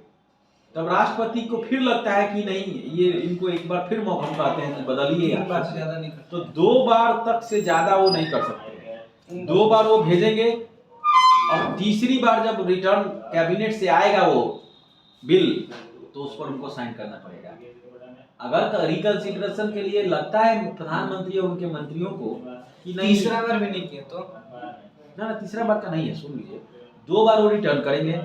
S1: तब राष्ट्रपति को फिर लगता है कि नहीं ये इनको एक बार फिर मौका पाते हैं कि बदलिए.
S2: ज्यादा नहीं
S1: तो 2 बार तक से ज्यादा वो नहीं कर सकते. 2 बार वो भेजेंगे और तीसरी बार जब रिटर्न कैबिनेट से आएगा वो बिल तो उस पर उनको साइन करना पड़ेगा. अगर रिकंसिडरेशन के लिए लगता है प्रधानमंत्री और उनके मंत्रियों को कि नहीं,
S2: तीसरा बार भी नहीं किया तो
S1: ना तीसरा बार का नहीं है, सुन लीजिए. 2 बार वो रिटर्न करेंगे,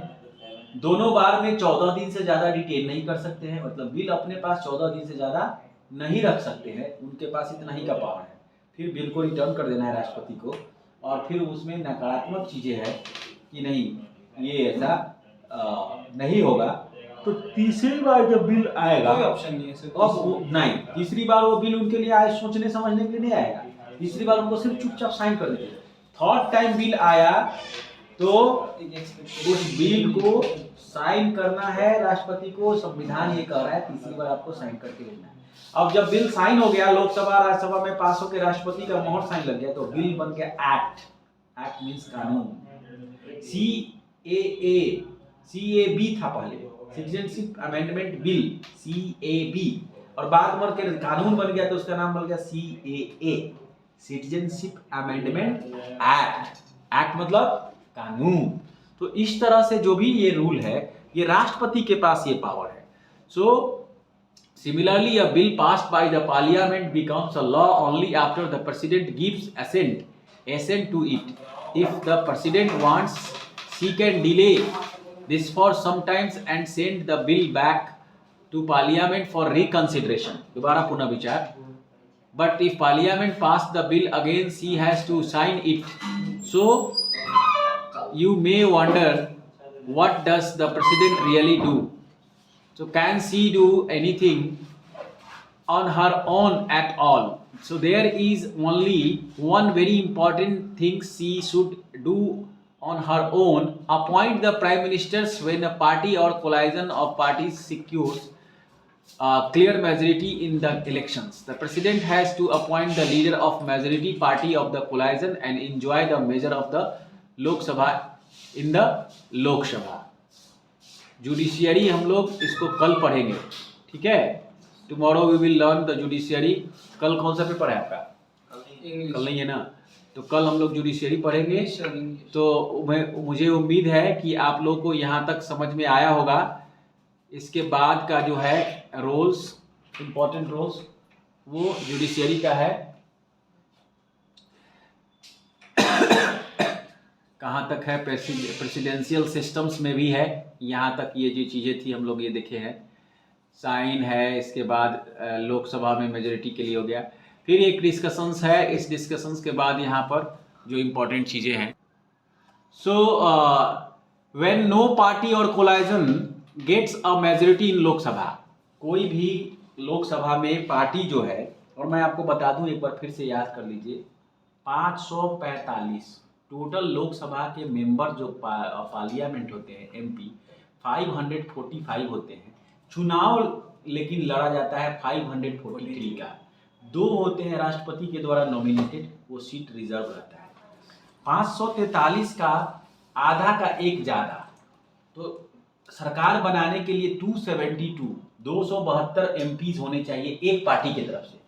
S1: दोनों बार में 14 दिन से ज्यादा डिटेन नहीं कर सकते हैं. मतलब बिल अपने पास 14 दिन से ज्यादा नहीं रख सकते हैं, उनके पास इतना ही का पावर है. फिर बिल को रिटर्न कर देना है राष्ट्रपति को और फिर उसमें नकारात्मक चीजें हैं कि नहीं ये ऐसा नहीं होगा तो तीसरी बार जब बिल आएगा
S2: कोई ऑप्शन नहीं है सर।
S1: नहीं, तीसरी बार वो बिल उनके लिए आए सोचने समझने के लिए नहीं आएगा। तीसरी बार उनको सिर्फ चुपचाप साइन कर देते। थर्ड टाइम बिल आया तो उस बिल को साइन करना है राष्ट्रपति को, संविधान ये कह रहा है तीसरी बार आपको साइन करके देना है। अब जब बिल साइन हो गया, लोकसभा राज्यसभा में पास होकर राष्ट्रपति का मोहर साइन लग गया, तो बिल बन गया एक्ट। एक्ट मींस कानून। CAB था पहले, सिटीजनशिप अमेंडमेंट बिल, CAB, और बाद में के कानून बन गया तो उसका नाम बन गया CAA, citizenship amendment act. Act मतलब कानून। तो इस तरह से जो भी ये रूल है, ये राष्ट्रपति के पास ये पावर है। सो similarly, a bill passed by the parliament becomes a law only after the president gives assent to it. If the president wants, she can delay this for some time and send the bill back to parliament for reconsideration. दोबारा पुनः विचार. But if parliament passed the bill again, she has to sign it. So you may wonder, what does the president really do? So can she do anything on her own at all? So there is only one very important thing she should do on her own: appoint the prime ministers when a party or coalition of parties secures a clear majority in the elections. The president has to appoint the leader of majority party of the coalition and enjoy the measure of the Lok Sabha in the Lok Sabha. Judiciary हम लोग इसको कल पढ़ेंगे, ठीक है। Tomorrow we will learn the judiciary. कल कौन सा पेपर है आपका? कल नहीं है ना, तो कल हम लोग जुडिशियरी पढ़ेंगे। तो मुझे उम्मीद है कि आप लोग को यहाँ तक समझ में आया होगा। इसके बाद का जो है रोल्स, इम्पोर्टेंट रोल्स, वो जुडिशियरी का है। कहाँ तक है? प्रेसिडेंशियल सिस्टम्स में भी है। यहाँ तक ये जो चीज़ें थी हम लोग ये देखे हैं। साइन है, इसके बाद लोकसभा में मेजोरिटी के लिए हो गया। फिर एक डिस्कशंस है, इस डिस्कशंस के बाद यहाँ पर जो इम्पोर्टेंट चीज़ें हैं। सो व्हेन नो पार्टी और coalition gets a majority in Lok Sabha, कोई भी लोकसभा में पार्टी जो है, और मैं आपको बता दूं एक बार फिर से याद कर लीजिए, 545 टोटल लोकसभा के मेंबर जो पार्लियामेंट होते हैं, MP 545 होते हैं। चुनाव लेकिन लड़ा जाता है 543 का। 2 होते हैं राष्ट्रपति के द्वारा नॉमिनेटेड, वो सीट रिजर्व रहता है। 543 का आधा का एक ज़्यादा, तो सरकार बनाने के लिए 272 MPs होने चाहिए एक पार्टी की तरफ से,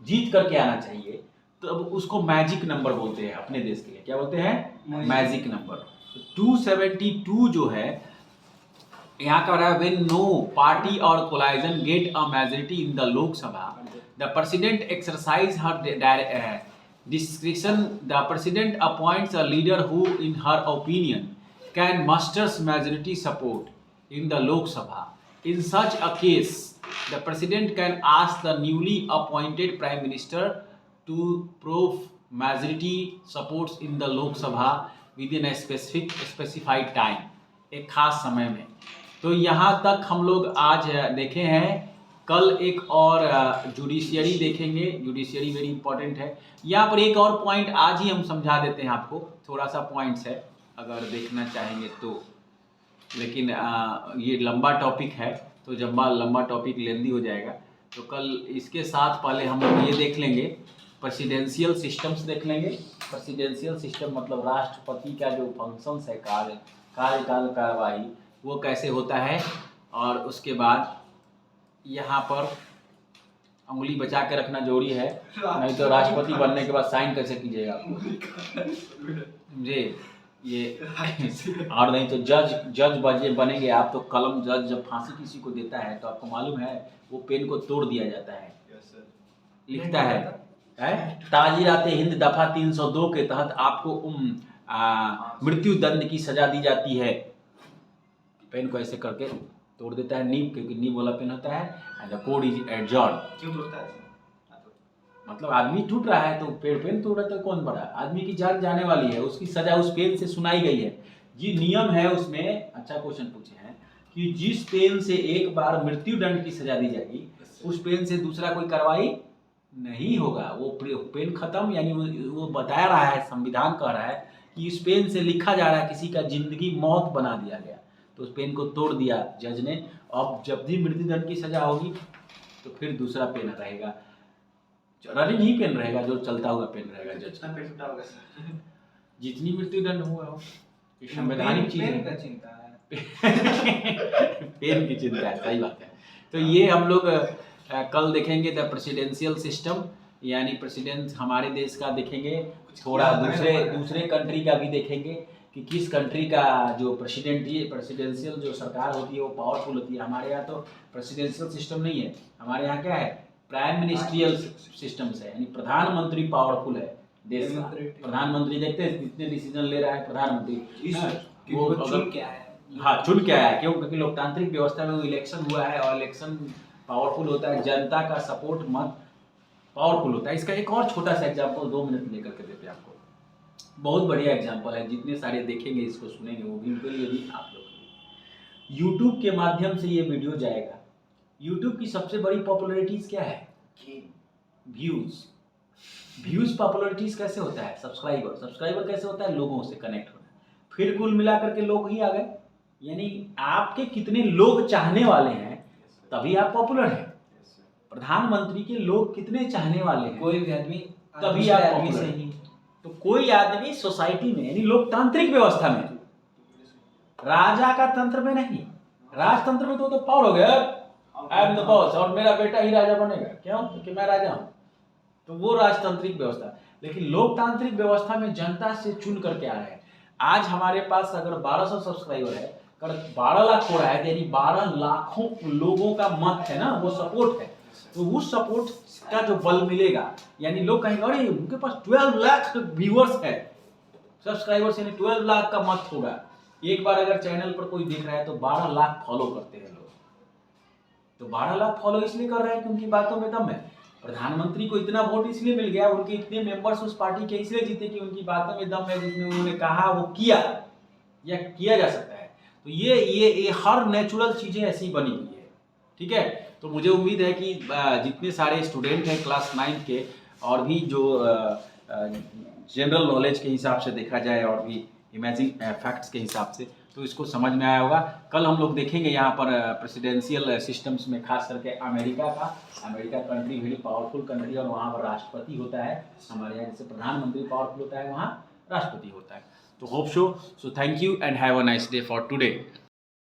S1: जीत करके आना चाहिए। तो अब उसको मैजिक नंबर बोलते हैं अपने देश के लिए। क्या बोलते हैं? Magic number. 272 जो है यहाँ का रहा है, व्हेन नो पार्टी और collision get a majority in the Lok Sabha, the president exercise her discretion. The president appoints a leader who in her opinion can musters majority support in the Lok Sabha. In such a case, the president can ask the newly appointed prime minister to prove majority supports in the Lok Sabha within a specified time, एक खास समय में। तो यहाँ तक हम लोग आज देखे हैं। कल एक और जुडिशियरी देखेंगे। जुडिशियरी वेरी इंपॉर्टेंट है। यहाँ पर एक और पॉइंट आज ही हम समझा देते हैं आपको, थोड़ा सा पॉइंट्स है अगर देखना चाहेंगे तो, लेकिन ये लंबा टॉपिक है, तो जब लंबा टॉपिक लेंदी हो जाएगा तो कल इसके साथ पहले हम लोग ये देख लेंगे, प्रेसिडेंशियल सिस्टम्स देख लेंगे। प्रेसिडेंशियल सिस्टम मतलब राष्ट्रपति का जो फंक्शंस है, कार्यकाल कार्यवाही, वो कैसे होता है। और उसके बाद यहाँ पर उंगली बचा के रखना जरूरी है, नहीं तो राष्ट्रपति बनने के बाद साइन कैसे कीजिएगा समझे ये। और नहीं तो जज बनेंगे आप, तो कलम जज जब फांसी किसी को देता है तो आपको मालूम है वो पेन को तोड़ दिया जाता है। लिखता है ताजीरात हिंद दफा 302 के तहत आपको मृत्यु दंड की सजा दी जाती है। पेन को ऐसे करके तोड़ देता है, नीब, क्योंकि नीब वाला पेन होता है। And the code is adjourn.
S3: क्यों तोड़ता है?
S1: मतलब आदमी टूट रहा है तो पेन तोड़ रहा है तो कौन बड़ा आदमी की जान जाने वाली है, उसकी सजा उस पेन से सुनाई गई है। जी नियम है उसमें। अच्छा क्वेश्चन पूछे हैं कि जिस पेन से एक बार मृत्यु दंड की सजा दी जाएगी उस पेन से दूसरा कोई कार्रवाई नहीं होगा। वो पेन खत्म, यानी वो बता रहा है, संविधान कह रहा है कि इस पेन से लिखा जा रहा है किसी का जिंदगी मौत बना दिया गया, तो उस पेन को तोड़ दिया जज ने। अब जब भी मृत्यु दंड की सजा होगी तो फिर दूसरा पेन रहेगा, रनिंग ही पेन रहेगा, जो चलता हुआ पेन रहेगा जज
S3: कितना पेट फुटा होगा सर?
S1: जितनी मृत्यु दंड हुआ हो। ये संवैधानिक चीज
S2: पेन
S1: है।
S2: का चिंता है।
S1: पेन की चिंता है, सही बात है। तो ये हम लोग कल देखेंगे द प्रेसिडेंशियल सिस्टम, यानी प्रेसिडेंट हमारे देश का देखेंगे, थोड़ा दूसरे कंट्री का भी देखेंगे कि किस कंट्री का जो प्रेसिडेंशियल जो सरकार होती है वो पावरफुल होती है। हमारे यहाँ तो प्रेसिडेंशियल सिस्टम नहीं है, हमारे यहाँ क्या है, प्राइम मिनिस्ट्रियल सिस्टम है, यानी प्रधानमंत्री पावरफुल है देश का। प्रधानमंत्री देखते हैं कितने डिसीजन ले रहा है प्रधानमंत्री, वो
S2: चुन क्या है,
S1: हाँ चुन क्या है, क्यों? क्योंकि लोकतांत्रिक व्यवस्था में वो इलेक्शन हुआ है और इलेक्शन पावरफुल होता है, जनता का सपोर्ट मत पावरफुल होता है। इसका एक और छोटा सा एग्जांपल 2 मिनट लेकर के देते हैं आपको, बहुत बढ़िया एग्जांपल है, जितने सारे देखेंगे इसको सुनेंगे वो भी उनके लिए भी आप लोग। यूट्यूब के माध्यम से ये वीडियो जाएगा। यूट्यूब की सबसे बड़ी पॉपुलैरिटीज क्या है? व्यूज पॉपुलैरिटीज कैसे होता है? सब्सक्राइबर कैसे होता है? लोगों से कनेक्ट होना। फिर कुल मिलाकर के लोग ही आ गए, यानी आपके कितने लोग चाहने वाले हैं तभी आप पॉपुलर हैं। प्रधानमंत्री के लोग कितने चाहने वाले हैं
S2: कोई भी आदमी
S1: तभी आप पॉपुलर हैं। तो कोई आदमी सोसाइटी में, यानी लोकतांत्रिक व्यवस्था में, राजा का तंत्र में नहीं, राजतंत्र में तो पावर हो गया, आई एम द बॉस और मेरा बेटा ही राजा बनेगा, क्यों? क्योंकि मैं राजा हूं, तो वो राजतांत्रिक व्यवस्था। लेकिन लोकतांत्रिक व्यवस्था में जनता से चुन करके आ रहे हैं। आज हमारे पास अगर 1200 सब्सक्राइबर है, अगर 12 लाख हो रहा है, यानी 12 लाखों लोगों का मत है ना, वो सपोर्ट है, तो उस सपोर्ट का जो बल मिलेगा, यानी लोग कहेंगे अरे उनके पास 12 लाख व्यूअर्स है, सब्सक्राइबर्स, यानी 12 लाख का मत होगा। एक बार अगर चैनल पर कोई देख रहा है तो 12 लाख फॉलो करते हैं लोग। तो 12 लाख फॉलो इसलिए कर रहे हैं कि उनकी बातों में दम है। प्रधानमंत्री को इतना वोट इसलिए मिल गया, उनके इतने मेंबर्स उस पार्टी के इसलिए जीते कि उनकी बातों में दम है, जिसमें उन्होंने कहा वो किया या किया जा सकता है। तो ये हर नेचुरल चीजें ऐसी बनी हुई है, ठीक है। तो मुझे उम्मीद है कि जितने सारे स्टूडेंट हैं क्लास 9 के, और भी जो जनरल नॉलेज के हिसाब से देखा जाए और भी इमेजिंग फैक्ट्स के हिसाब से, तो इसको समझ में आया होगा। कल हम लोग देखेंगे यहाँ पर प्रेसिडेंशियल सिस्टम्स में, खास करके America country very powerful country, और वहाँ पर राष्ट्रपति होता है। हमारे यहाँ जैसे प्रधानमंत्री पावरफुल होता है, वहाँ राष्ट्रपति होता है। तो hope so thank you and have a nice day for today.